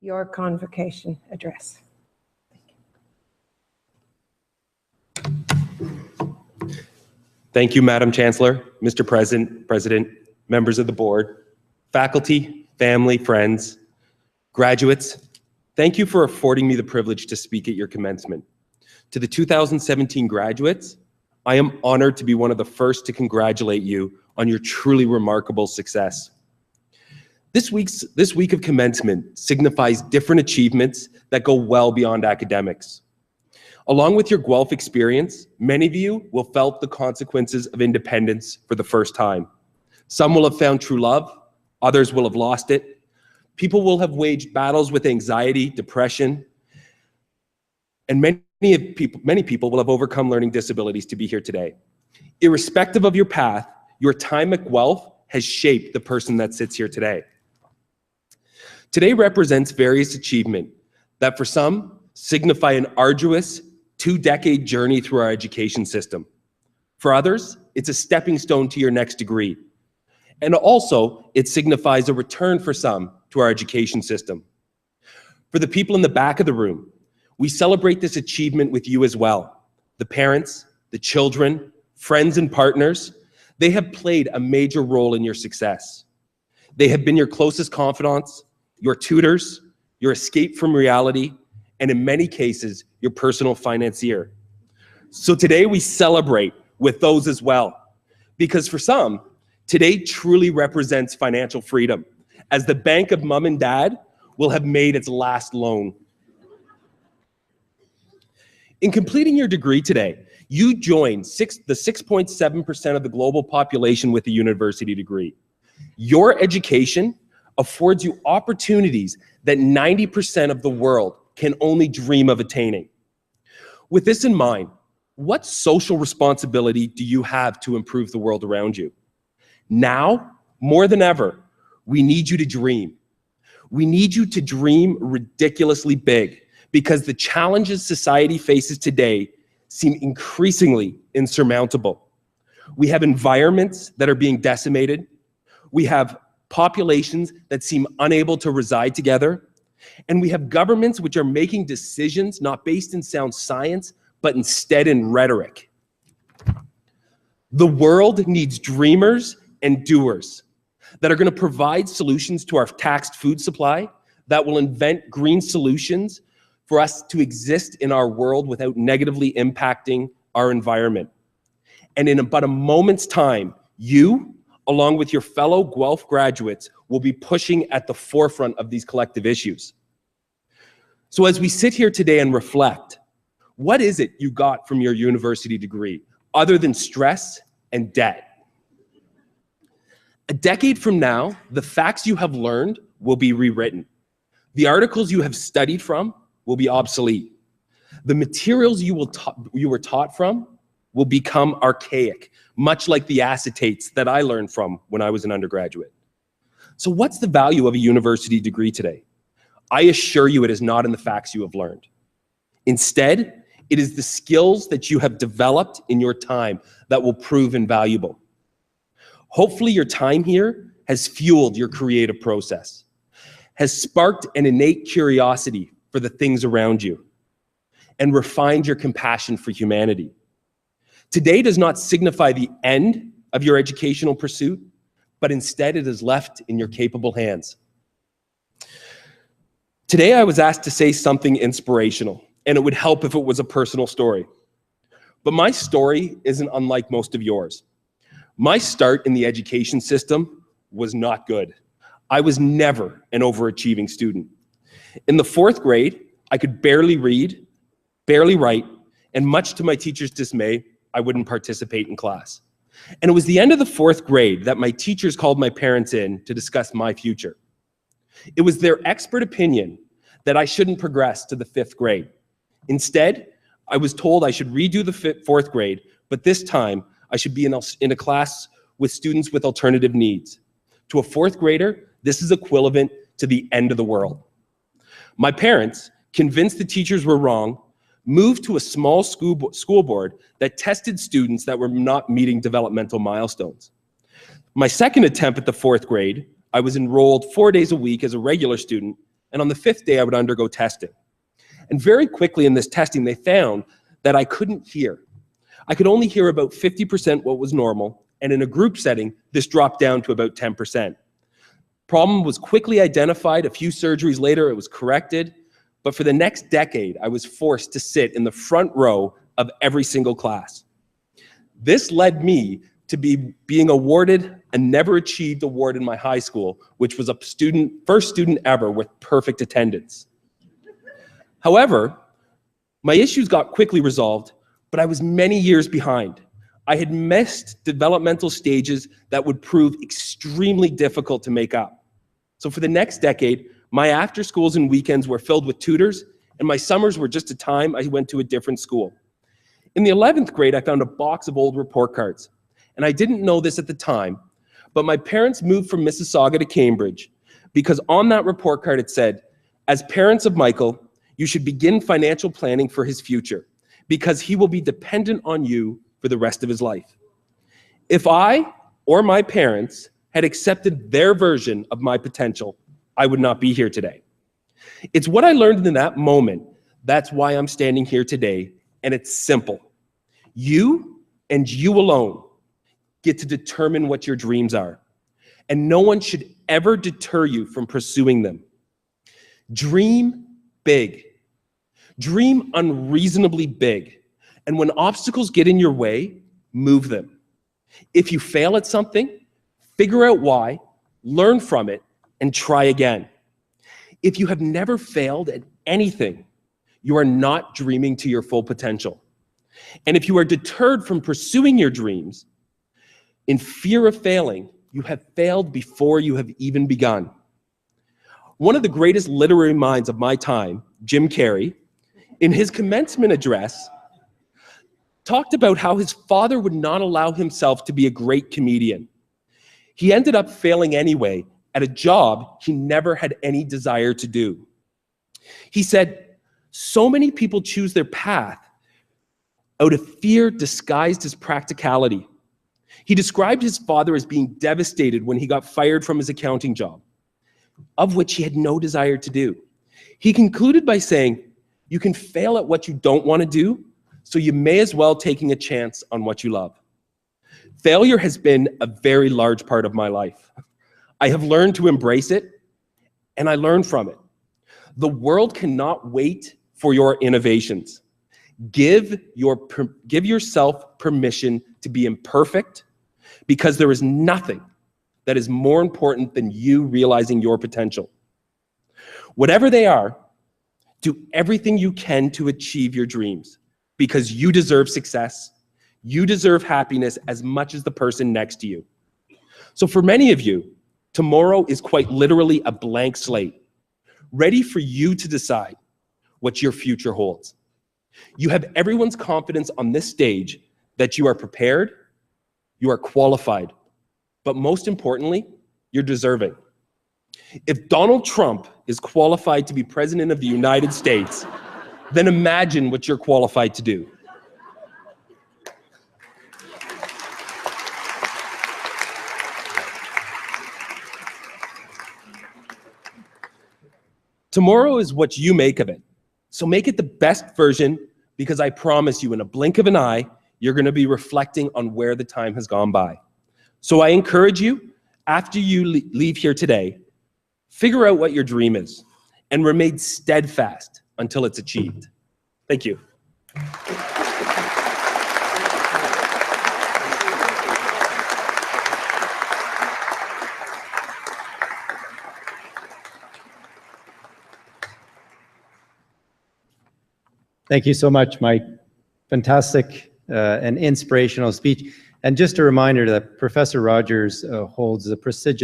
your convocation address. Thank you, Madam Chancellor, Mr. President, members of the board, faculty, family, friends, graduates. Thank you for affording me the privilege to speak at your commencement. To the 2017 graduates, I am honored to be one of the first to congratulate you on your truly remarkable success. This week of commencement signifies different achievements that go well beyond academics. Along with your Guelph experience, many of you will have felt the consequences of independence for the first time. Some will have found true love, others will have lost it. People will have waged battles with anxiety, depression, and many people will have overcome learning disabilities to be here today. Irrespective of your path, your time at Guelph has shaped the person that sits here today. Today represents various achievements that for some signify an arduous 2-decade journey through our education system. For others, it's a stepping stone to your next degree. And also, it signifies a return for some to our education system. For the people in the back of the room, we celebrate this achievement with you as well. The parents, the children, friends and partners, they have played a major role in your success. They have been your closest confidants, your tutors, your escape from reality, and in many cases, your personal financier. So today we celebrate with those as well, because for some, today truly represents financial freedom, as the bank of mom and dad will have made its last loan. In completing your degree today, you join the 6.7% of the global population with a university degree. Your education affords you opportunities that 90% of the world can only dream of attaining. With this in mind, what social responsibility do you have to improve the world around you? Now, more than ever, we need you to dream. We need you to dream ridiculously big, because the challenges society faces today seem increasingly insurmountable. We have environments that are being decimated. We have populations that seem unable to reside together. And we have governments which are making decisions not based in sound science, but instead in rhetoric. The world needs dreamers and doers that are going to provide solutions to our taxed food supply, that will invent green solutions for us to exist in our world without negatively impacting our environment. And in about a moment's time, you, along with your fellow Guelph graduates, will be pushing at the forefront of these collective issues. So as we sit here today and reflect, what is it you got from your university degree other than stress and debt? A decade from now, the facts you have learned will be rewritten. The articles you have studied from will be obsolete. The materials you were taught from will become archaic, much like the acetates that I learned from when I was an undergraduate. So what's the value of a university degree today? I assure you it is not in the facts you have learned. Instead, it is the skills that you have developed in your time that will prove invaluable. Hopefully your time here has fueled your creative process, has sparked an innate curiosity for the things around you, and refined your compassion for humanity. Today does not signify the end of your educational pursuit, but instead it is left in your capable hands. Today I was asked to say something inspirational, and it would help if it was a personal story. But my story isn't unlike most of yours. My start in the education system was not good. I was never an overachieving student. In the 4th grade, I could barely read, barely write, and much to my teacher's dismay, I wouldn't participate in class. And it was the end of the 4th grade that my teachers called my parents in to discuss my future. It was their expert opinion that I shouldn't progress to the 5th grade. Instead, I was told I should redo the 4th grade, but this time I should be in a class with students with alternative needs. To a 4th grader, this is equivalent to the end of the world. My parents, convinced the teachers were wrong, moved to a small school board that tested students that were not meeting developmental milestones. My second attempt at the 4th grade, I was enrolled 4 days a week as a regular student, and on the 5th day I would undergo testing. And very quickly in this testing, they found that I couldn't hear. I could only hear about 50% what was normal, and in a group setting, this dropped down to about 10%. Problem was quickly identified. A few surgeries later, it was corrected. But for the next decade, I was forced to sit in the front row of every single class. This led me to being awarded a never achieved award in my high school, which was a first student ever with perfect attendance. However, my issues got quickly resolved, but I was many years behind. I had missed developmental stages that would prove extremely difficult to make up. So for the next decade, my after schools and weekends were filled with tutors, and my summers were just a time I went to a different school. In the 11th grade, I found a box of old report cards, and I didn't know this at the time, but my parents moved from Mississauga to Cambridge because on that report card it said, as parents of Michael, you should begin financial planning for his future because he will be dependent on you for the rest of his life. If I or my parents had accepted their version of my potential, I would not be here today. It's what I learned in that moment. That's why I'm standing here today, and it's simple. You and you alone get to determine what your dreams are, and no one should ever deter you from pursuing them. Dream big. Dream unreasonably big. And when obstacles get in your way, move them. If you fail at something, figure out why, learn from it, and try again. If you have never failed at anything, you are not dreaming to your full potential. And if you are deterred from pursuing your dreams, in fear of failing, you have failed before you have even begun. One of the greatest literary minds of my time, Jim Carrey, in his commencement address, talked about how his father would not allow himself to be a great comedian. He ended up failing anyway at a job he never had any desire to do. He said, so many people choose their path out of fear disguised as practicality. He described his father as being devastated when he got fired from his accounting job, of which he had no desire to do. He concluded by saying, you can fail at what you don't want to do, so you may as well taking a chance on what you love. Failure has been a very large part of my life. I have learned to embrace it, and I learn from it. The world cannot wait for your innovations. Give yourself permission to be imperfect, because there is nothing that is more important than you realizing your potential. Whatever they are, do everything you can to achieve your dreams, because you deserve success. You deserve happiness as much as the person next to you. So for many of you, tomorrow is quite literally a blank slate, ready for you to decide what your future holds. You have everyone's confidence on this stage that you are prepared, you are qualified, but most importantly, you're deserving. If Donald Trump is qualified to be president of the United States, then imagine what you're qualified to do. Tomorrow is what you make of it. So make it the best version, because I promise you, in a blink of an eye, you're going to be reflecting on where the time has gone by. So I encourage you, after you leave here today, figure out what your dream is and remain steadfast until it's achieved. Thank you. Thank you so much, Mike. Fantastic and inspirational speech. And just a reminder that Professor Rogers holds a prestigious